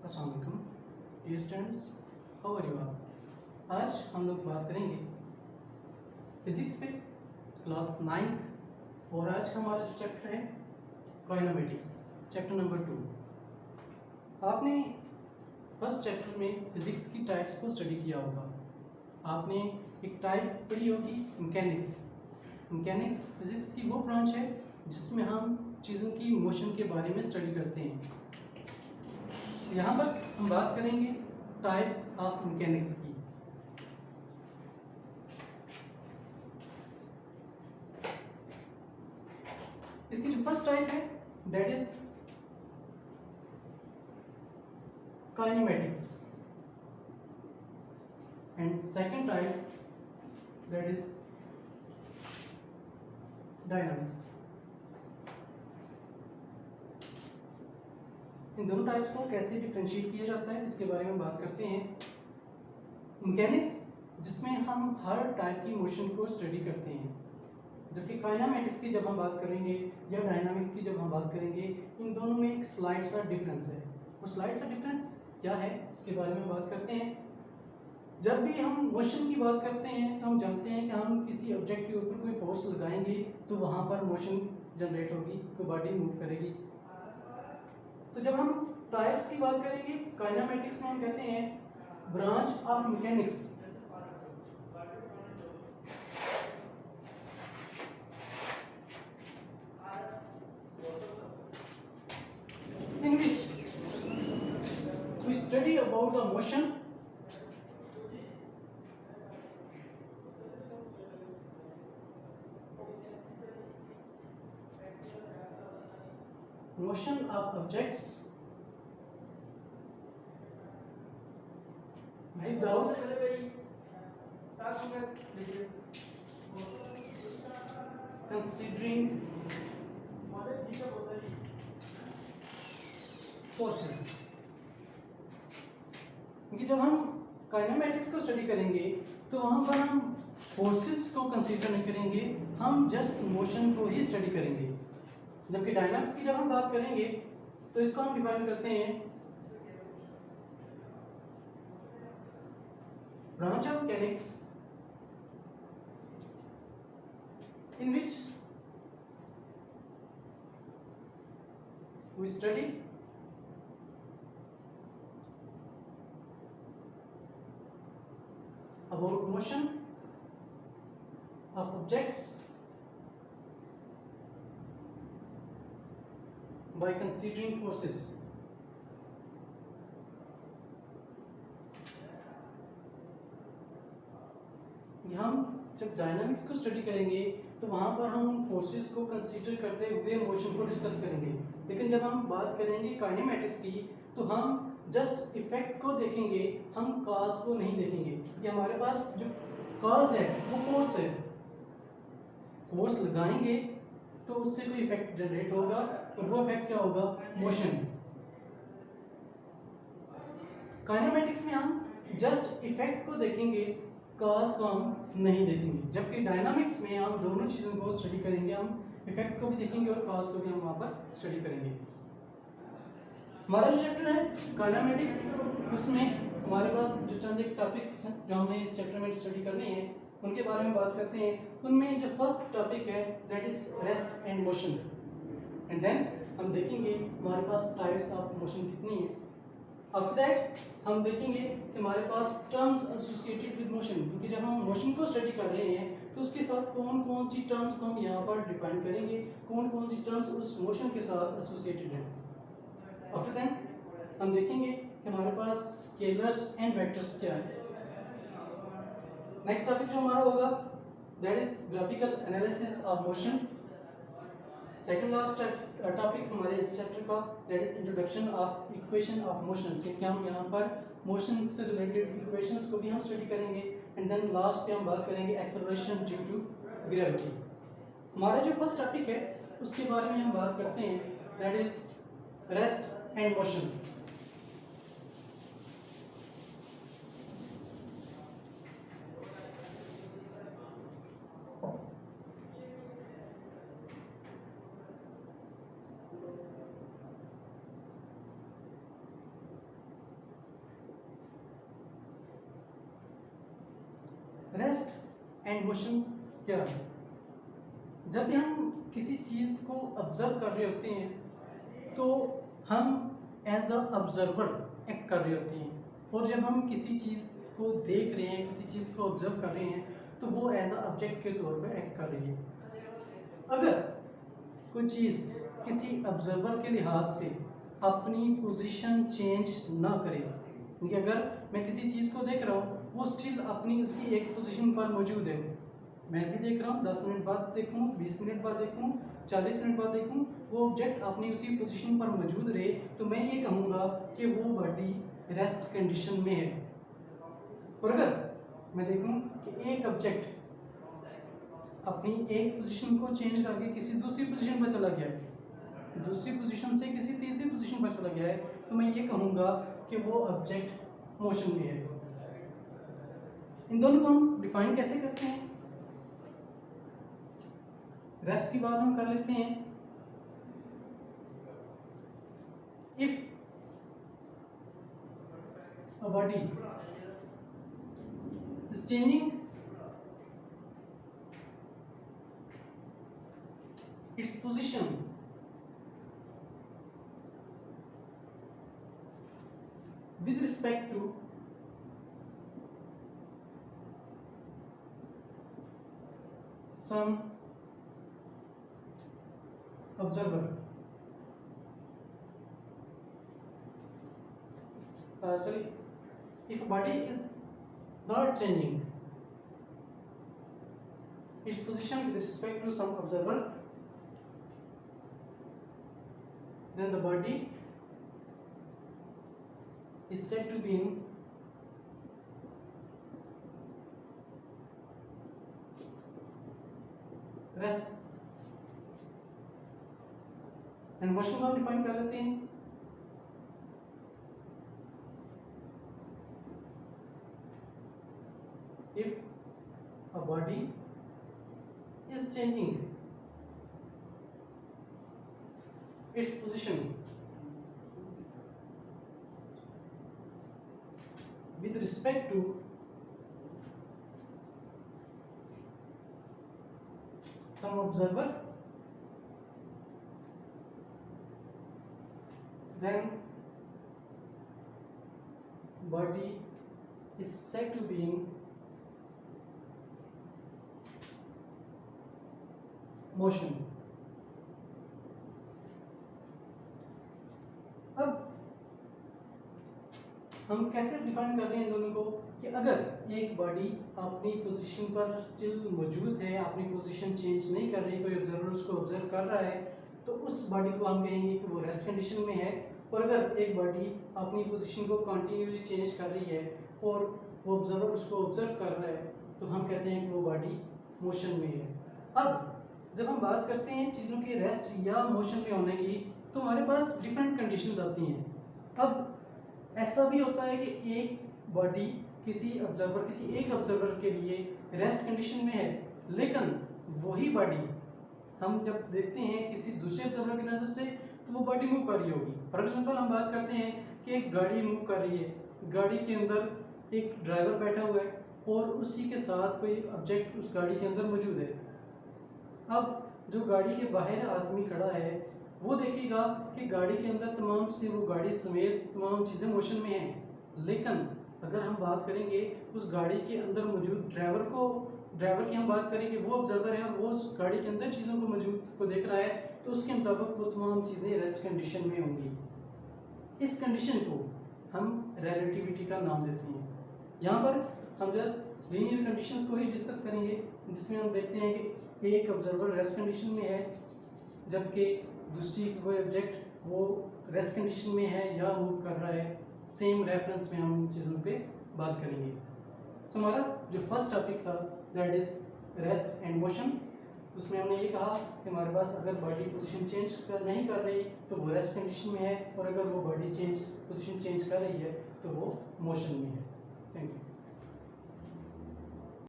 अस्सलाम वालेकुम dear students, how are you all. आज हम लोग बात करेंगे फिजिक्स पे क्लास 9th और आज हमारा जो चैप्टर है काइनेमेटिक्स चैप्टर नंबर 2। आपने फर्स्ट चैप्टर में फिजिक्स की टाइप्स को स्टडी किया होगा। आपने एक टाइप पढ़ी होगी मैकेनिक्स। मैकेनिक्स फिजिक्स की वो ब्रांच है जिसमें हम चीज़ों की मोशन के बारे में स्टडी करते हैं। यहाँ पर हम बात करेंगे टाइप्स ऑफ मैकेनिक्स की। इसकी जो फर्स्ट टाइप है that is kinematics and second type that is dynamics. इन दोनों टाइप्स को कैसे डिफरेंशिएट किया जाता है इसके बारे में बात करते हैं। मैकेनिक्स जिसमें हम हर टाइप की मोशन को स्टडी करते हैं, जबकि काइनेमेटिक्स की जब हम बात करेंगे या डायनामिक्स की जब हम बात करेंगे, इन दोनों में एक स्लाइड सा डिफरेंस है। वो स्लाइड सा डिफरेंस क्या है उसके बारे में बात करते हैं। जब भी हम मोशन की बात करते हैं तो हम जानते हैं कि हम किसी ऑब्जेक्ट के ऊपर कोई फोर्स लगाएंगे तो वहाँ पर मोशन जनरेट होगी, कोई बॉडी मूव करेगी। तो जब हम टाइप्स की बात करेंगे काइनेमेटिक्स में हम कहते हैं branch of mechanics in which we study about the motion of objects without considering forces। क्योंकि जब हम काइनेमेटिक्स को स्टडी करेंगे तो वहाँ पर हम फोर्सेस को कंसीडर नहीं करेंगे, हम जस्ट मोशन को ही स्टडी करेंगे। जबकि डायनामिक्स की जब हम बात करेंगे तो इसको हम डिफाइन करते हैं branch of mechanics in which we study about motion of objects by considering forces। हम जब डायनामिक्स को स्टडी करेंगे तो वहाँ पर हम फोर्सेस को कंसीडर करते हुए मोशन को डिस्कस करेंगे, लेकिन जब हम बात करेंगे काइनेमेटिक्स की तो हम जस्ट इफेक्ट को देखेंगे, हम कॉज को नहीं देखेंगे। कि हमारे पास जो कॉज है वो फोर्स है, फोर्स लगाएंगे तो उससे कोई इफेक्ट जनरेट होगा और वो इफेक्ट क्या होगा, मोशन। काइनेमेटिक्स में हम जस्ट इफेक्ट को देखेंगे, कॉज को हम नहीं देखेंगे। जबकि डायनामिक्स में हम दोनों चीज़ों को स्टडी करेंगे, हम इफेक्ट को भी देखेंगे और कॉज को भी हम वहाँ पर स्टडी करेंगे। हमारा जो चैप्टर है काइनेमेटिक्स, उसमें हमारे पास जो चंद एक टॉपिक जो हमने इस चैप्टर में स्टडी करने हैं उनके बारे में बात करते हैं। उनमें जो फर्स्ट टॉपिक है that is rest and motion, and then हम देखेंगे हमारे पास टाइप्स ऑफ मोशन कितनी है। आफ्टर दैट हम देखेंगे कि हमारे पास टर्म्स एसोसिएटेड विद मोशन, क्योंकि जब हम मोशन को स्टडी कर रहे हैं तो उसके साथ कौन कौन सी टर्म्स को हम यहाँ पर डिफाइन करेंगे, कौन कौन सी टर्म्स उस मोशन के साथ एसोसिएटेड हैं। आफ्टर देन हम देखेंगे कि हमारे पास स्केलर्स एंड वेक्टर्स क्या है। नेक्स्ट टॉपिक जो हमारा होगा that is graphical analysis of motion. Second last topic हमारे इस चैप्टर का that is introduction of equation of motion. से क्या हम यहाँ पर मोशन से रिलेटेड इक्वेशंस को भी हम स्टडी करेंगे। एंड देन लास्ट पे हम बात करेंगे एक्सेलरेशन ड्यू टू ग्रेविटी। हमारा जो फर्स्ट टॉपिक है उसके बारे में हम बात करते हैं that is rest and motion. And motion क्या है? जब भी हम किसी चीज़ को ऑब्जर्व कर रहे होते हैं तो हम एज अ ऑब्जर्वर एक्ट कर रहे होते हैं, और जब हम किसी चीज़ को देख रहे हैं, किसी चीज़ को ऑब्जर्व कर रहे हैं, तो वो एज अ ऑब्जेक्ट के तौर पर एक्ट कर रही है। अगर कोई चीज़ किसी ऑब्जर्वर के लिहाज से अपनी पोजीशन चेंज ना करे, क्योंकि अगर मैं किसी चीज़ को देख रहा हूँ, वो स्टिल अपनी उसी एक पोजीशन पर मौजूद है, मैं भी देख रहा हूँ, 10 मिनट बाद देखूँ, 20 मिनट बाद देखूँ, 40 मिनट बाद देखूँ, वो ऑब्जेक्ट अपनी उसी पोजीशन पर मौजूद रहे, तो मैं ये कहूँगा कि वो बॉडी रेस्ट कंडीशन में है। और अगर मैं देखूँ कि एक ऑब्जेक्ट अपनी एक पोजीशन को चेंज करके किसी दूसरी पोजीशन पर चला गया है, दूसरी पोजीशन से किसी तीसरी पोजीशन पर चला गया है, तो मैं ये कहूँगा कि वो ऑब्जेक्ट मोशन में है। इन दोनों को हम डिफाइन कैसे करते हैं? रेस्ट की बात हम कर लेते हैं। If a body is changing its position with respect to some observer, if a body is not changing its position with respect to some observer, then the body is said to be in rest. And motion को हम define कर लेते हैं। If a body is changing its position with respect to some observer, then body is said to be in motion। अब हम कैसे define कर रहे हैं इन दोनों को कि अगर एक बॉडी अपनी पोजीशन पर स्टिल मौजूद है, अपनी पोजीशन चेंज नहीं कर रही, कोई ऑब्जर्वर उसको ऑब्जर्व कर रहा है, तो उस बॉडी को हम कहेंगे कि वो रेस्ट कंडीशन में है। और अगर एक बॉडी अपनी पोजीशन को कंटिन्यूसली चेंज कर रही है और वो ऑब्जर्वर उसको ऑब्जर्व कर रहा है, तो हम कहते हैं कि वो बॉडी मोशन में है। अब जब हम बात करते हैं चीज़ों की रेस्ट या मोशन में होने की, तो हमारे पास डिफरेंट कंडीशंस आती हैं। अब ऐसा भी होता है कि एक बॉडी किसी एक ऑब्जर्वर के लिए रेस्ट कंडीशन में है, लेकिन वही बॉडी हम जब देखते हैं किसी दूसरे ऑब्जर्वर की नज़र से, तो वो बॉडी मूव कर रही होगी। फॉर एग्जांपल हम बात करते हैं कि एक गाड़ी मूव कर रही है, गाड़ी के अंदर एक ड्राइवर बैठा हुआ है और उसी के साथ कोई ऑब्जेक्ट उस गाड़ी के अंदर मौजूद है। अब जो गाड़ी के बाहर आदमी खड़ा है, वो देखेगा कि गाड़ी के अंदर तमाम चीज़ें, वो गाड़ी समेत तमाम चीज़ें मोशन में हैं। लेकिन अगर हम बात करेंगे उस गाड़ी के अंदर मौजूद ड्राइवर की हम बात करेंगे, वो ऑब्जर्वर है और वो उस गाड़ी के अंदर चीज़ों को मौजूद को देख रहा है, तो उसके मुताबिक वो तमाम चीज़ें रेस्ट कंडीशन में होंगी। इस कंडीशन को हम रिलेटिविटी का नाम देते हैं। यहाँ पर हम जस्ट लीनियर कंडीशंस को ही डिस्कस करेंगे, जिसमें हम देखते हैं कि एक ऑब्जर्वर रेस्ट कंडीशन में है, जबकि दूसरी कोई ऑब्जेक्ट वो रेस्ट कंडीशन में है या मूव कर रहा है। सेम रेफरेंस में हम इन चीज़ों पे बात करेंगे। तो हमारा जो फर्स्ट टॉपिक था that is rest and motion, उसमें हमने ये कहा कि हमारे पास अगर बॉडी पोजीशन चेंज नहीं कर रही तो वो रेस्ट कंडीशन में है, और अगर वो बॉडी पोजीशन चेंज कर रही है तो वो मोशन में है। Thank you.